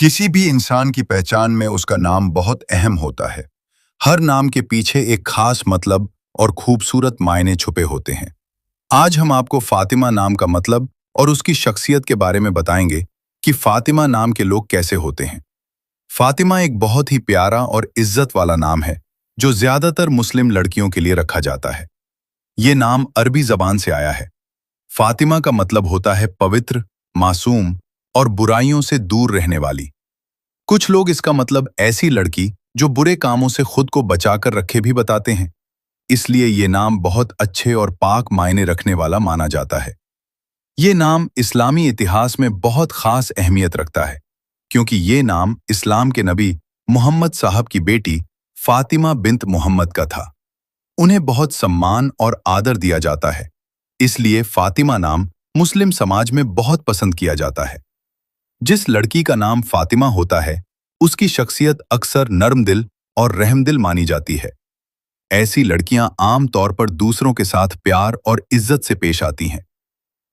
किसी भी इंसान की पहचान में उसका नाम बहुत अहम होता है। हर नाम के पीछे एक खास मतलब और खूबसूरत मायने छुपे होते हैं। आज हम आपको फातिमा नाम का मतलब और उसकी शख्सियत के बारे में बताएंगे कि फातिमा नाम के लोग कैसे होते हैं। फातिमा एक बहुत ही प्यारा और इज्जत वाला नाम है, जो ज्यादातर मुस्लिम लड़कियों के लिए रखा जाता है। ये नाम अरबी जबान से आया है। फातिमा का मतलब होता है पवित्र, मासूम और बुराइयों से दूर रहने वाली। कुछ लोग इसका मतलब ऐसी लड़की जो बुरे कामों से खुद को बचाकर रखे भी बताते हैं। इसलिए ये नाम बहुत अच्छे और पाक मायने रखने वाला माना जाता है। ये नाम इस्लामी इतिहास में बहुत खास अहमियत रखता है, क्योंकि ये नाम इस्लाम के नबी मोहम्मद साहब की बेटी फातिमा बिन्त मोहम्मद का था। उन्हें बहुत सम्मान और आदर दिया जाता है। इसलिए फातिमा नाम मुस्लिम समाज में बहुत पसंद किया जाता है। जिस लड़की का नाम फातिमा होता है, उसकी शख्सियत अक्सर नर्म दिल और रहमदिल मानी जाती है। ऐसी लड़कियां आम तौर पर दूसरों के साथ प्यार और इज्जत से पेश आती हैं।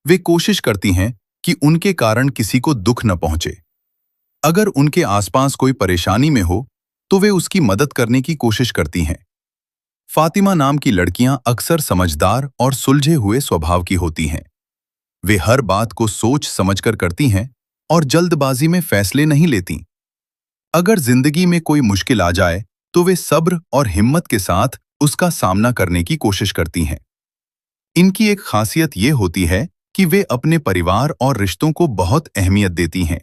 वे कोशिश करती हैं कि उनके कारण किसी को दुख न पहुंचे। अगर उनके आसपास कोई परेशानी में हो, तो वे उसकी मदद करने की कोशिश करती हैं। फातिमा नाम की लड़कियां अक्सर समझदार और सुलझे हुए स्वभाव की होती हैं। वे हर बात को सोच समझकर करती हैं और जल्दबाजी में फैसले नहीं लेती। अगर जिंदगी में कोई मुश्किल आ जाए, तो वे सब्र और हिम्मत के साथ उसका सामना करने की कोशिश करती हैं। इनकी एक खासियत ये होती है कि वे अपने परिवार और रिश्तों को बहुत अहमियत देती हैं।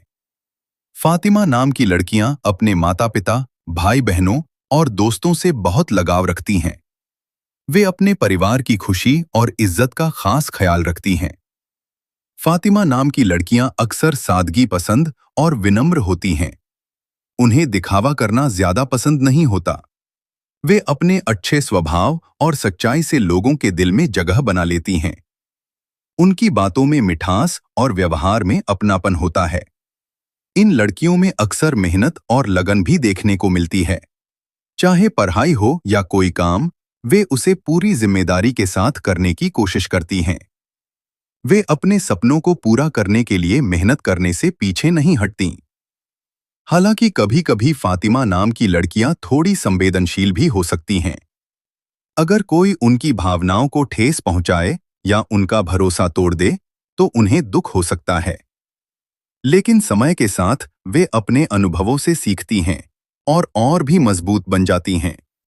फातिमा नाम की लड़कियां अपने माता-पिता, भाई-बहनों और दोस्तों से बहुत लगाव रखती हैं। वे अपने परिवार की खुशी और इज्जत का खास ख्याल रखती हैं। फातिमा नाम की लड़कियां अक्सर सादगी पसंद और विनम्र होती हैं। उन्हें दिखावा करना ज्यादा पसंद नहीं होता। वे अपने अच्छे स्वभाव और सच्चाई से लोगों के दिल में जगह बना लेती हैं। उनकी बातों में मिठास और व्यवहार में अपनापन होता है। इन लड़कियों में अक्सर मेहनत और लगन भी देखने को मिलती है। चाहे पढ़ाई हो या कोई काम, वे उसे पूरी जिम्मेदारी के साथ करने की कोशिश करती हैं। वे अपने सपनों को पूरा करने के लिए मेहनत करने से पीछे नहीं हटती। हालांकि कभी-कभी फातिमा नाम की लड़कियां थोड़ी संवेदनशील भी हो सकती हैं। अगर कोई उनकी भावनाओं को ठेस पहुंचाए या उनका भरोसा तोड़ दे, तो उन्हें दुख हो सकता है। लेकिन समय के साथ वे अपने अनुभवों से सीखती हैं और भी मजबूत बन जाती हैं।